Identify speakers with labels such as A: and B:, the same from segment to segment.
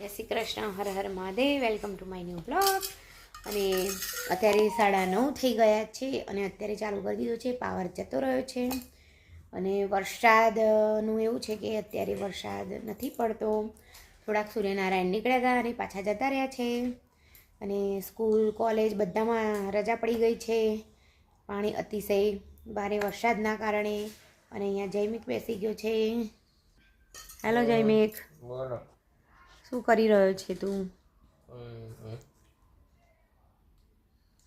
A: જય Shri Krishna, Har Har Mahadev. Welcome to my new blog. અને અત્યારે 9:30 થઈ ગયા છે અને અત્યારે ચાલુ કરી દીધો છે. પાવર જતો રહ્યો છે અને વરસાદનું એવું છે કે અત્યારે વરસાદ નથી પડતો. થોડાક સૂર્યનારાયણ નીકળ્યા હતા અને પાછા જતા રહ્યા છે. અને સ્કૂલ કોલેજ બધામાં રજા પડી ગઈ છે પાણી અતિશય ભારે વરસાદના કારણે. અને અહીંયા જયમિક બેસી ગયો છે. હેલો જયમિક, શું કરી રહ્યો છે તું?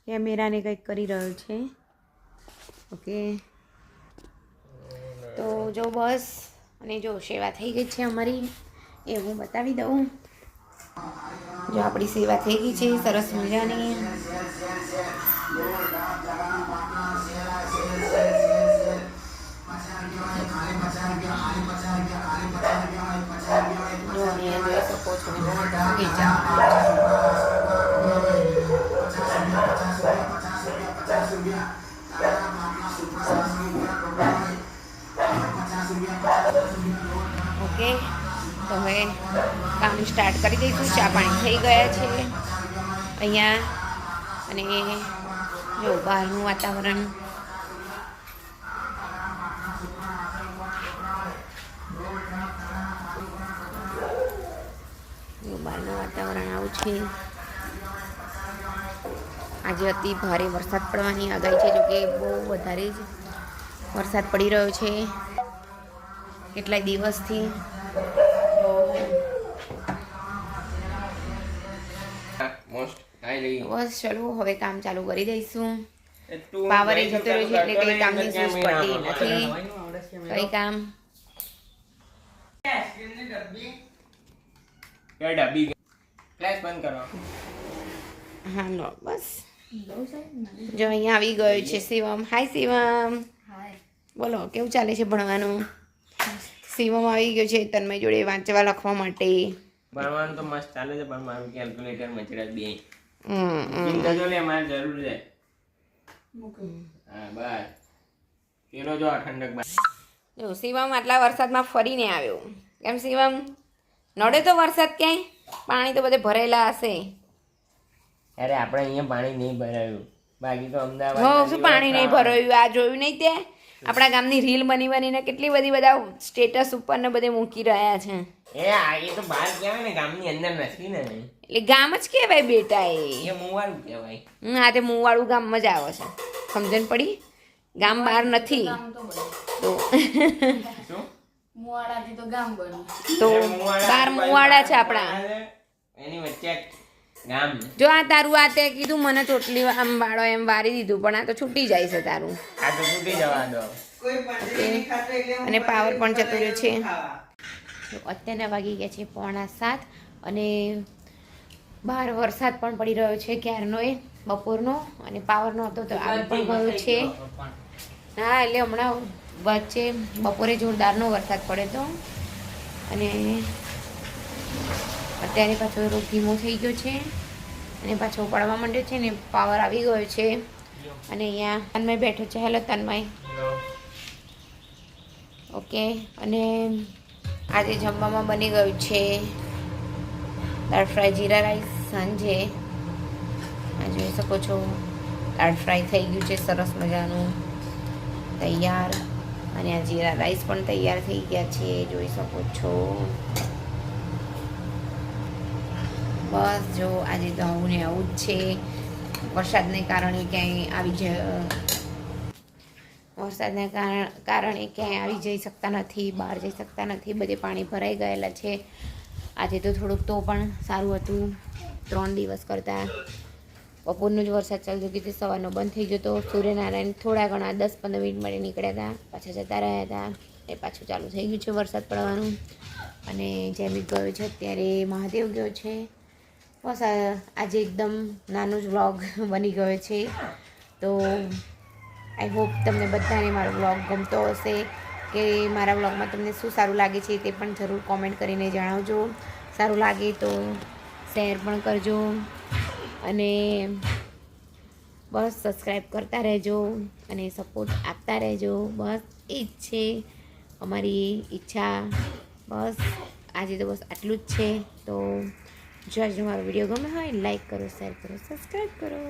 A: કેમેરાને કંઈક કરી રહ્યો છે. ઓકે, તો જો બસ. અને જો સેવા થઈ ગઈ છે અમારી, એ હું બતાવી દઉં. જો આપણી સેવા થઈ ગઈ છે સરસ મજાની. જો અહીંયા જોઈ શકો છો ઓકે, તો હવે કામ સ્ટાર્ટ કરી દઈશું. ચા પાણી થઈ ગયા છે અહીંયા. અને જો બહારનું વાતાવરણ બહારનું વાતાવરણ આવું છે. આજે અતિ ભારે વરસાદ પડવાની આગાહી છે. જોકે બહુ વધારે જ વરસાદ પડી રહ્યો છે કેટલાય દિવસથી. બસ ચલો, હવે કામ ચાલુ કરી દઈશું. પાવર જતો રહ્યો છે એટલે કઈ કામની સૂઝ પડતી નથી. કઈ કામ હા નો બસ. જો અહીંયા આવી ગયો છે શિવમ. હાય શિવમ, બોલો કેવું ચાલે છે ભણવાનું? શિવમ આવી ગયો છે તન્મય જોડે વાંચવા લખવા માટે.
B: ભણવાનું તો મસ્ત ચાલે છે પણ મારું કેલ્ક્યુલેટર મચડા બે ચિંતા જો લે મારે જરૂર છે. હા બસ પેલો જો ઠંડક બા.
A: જો શિવમ આટલા વરસાદમાં ફરીને આવ્યો. કેમ શિવમ, નડે તો વરસાદ ક્યાંય? પાણી તો બધે ભરેલા હશે.
B: અરે આપણે અહીંયા પાણી નહીં ભરાયું, બાકી તો અમદાવાદ
A: હો શું પાણી નહીં ભરાયું? આ જોયું નહીં તે? આપણા ગામની રીલ બની બનીને કેટલી બધી બધા સ્ટેટસ ઉપર ને બધે મૂકી રહ્યા છે.
B: એ આ એ તો બહાર કહેવાય ને, ગામની અંદર નથી ને.
A: એટલે ગામ જ કહેવાય બેટા એ.
B: મુવાડું કહેવાય.
A: હા તે મુવાડું ગામમાં જ આવે છે. સમજણ પડી? ગામ બહાર નથી તો
C: મુવાડાથી તો ગામ બન્યું.
A: તો બાર મુવાડા છે આપણા.
B: એની વચ્ચે ગામ.
A: જો આ તારું આ તે કીધું મને ચોટલી આમ વાળો એમ વારી દીધું, પણ આ તો છૂટી જાય છે તારું.
B: આ તો છૂટી જવા દો.
A: અને પાવર પણ જતો રહ્યો છે. અત્યારના વાગી ગયા છે 6:45 અને બહાર વરસાદ પણ પડી રહ્યો છે ક્યારનો એ બપોરનો. અને પાવરનો હતો તો આવી પણ ગયો છે. હા એટલે હમણાં વચ્ચે બપોરે જોરદારનો વરસાદ પડ્યો હતો અને અત્યારે પાછો ધીમો થઈ ગયો છે અને પાછો પડવા માંડ્યો છે ને પાવર આવી ગયો છે. અને અહીંયા તન્મય બેઠો છે. હેલો તન્મય. ઓકે, અને આજે જમવામાં બની ગયું છે દાળ ફ્રાય જીરા રાઈસ. સાંજે આ જોઈ શકો છો દાળ ફ્રાય થઈ ગયું છે સરસ મજાનું તૈયાર. અને આ જીરા રાઈસ પણ તૈયાર થઈ ગયા છે, જોઈ શકો છો. બસ જો આજે તો આવું ને આવું જ છે. વરસાદને કારણે ક્યાંય આવી જઈ શકતા નથી, બહાર જઈ શકતા નથી. બધે પાણી ભરાઈ ગયેલા છે. આજે તો થોડુંક તો પણ સારું હતું 3 દિવસ કરતાં. બપોરનો જ વરસાદ ચાલતો કે તે સવારનો બંધ થઈ ગયો હતો. સૂર્યનારાયણ થોડા ઘણા 10-15 મિનિટ માટે નીકળ્યા હતા, પાછા જતા રહ્યા હતા. એ પાછું ચાલુ થઈ ગયું છે વરસાદ પડવાનું. અને જયમિક ગયો છે અત્યારે, મહાદેવ ગયો છે. બસ આજે એકદમ નાનું જ વ્લોગ બની ગયો છે. તો આઈ હોપ તમને બધાને મારો વ્લોગ ગમતો હશે કે મારા વ્લોગમાં તમને શું સારું લાગે છે તે પણ જરૂર કોમેન્ટ કરીને જણાવજો. સારું લાગે તો શેર પણ કરજો અને બસ સબસ્ક્રાઈબ કરતા રહેજો અને સપોર્ટ આપતા રહેજો. બસ એ જ છે અમારી ઈચ્છા. બસ આજે તો બસ આટલું જ છે. તો જો આજનો મારો વિડીયો ગમે હોય લાઈક કરો, શેર કરો, સબસ્ક્રાઈબ કરો.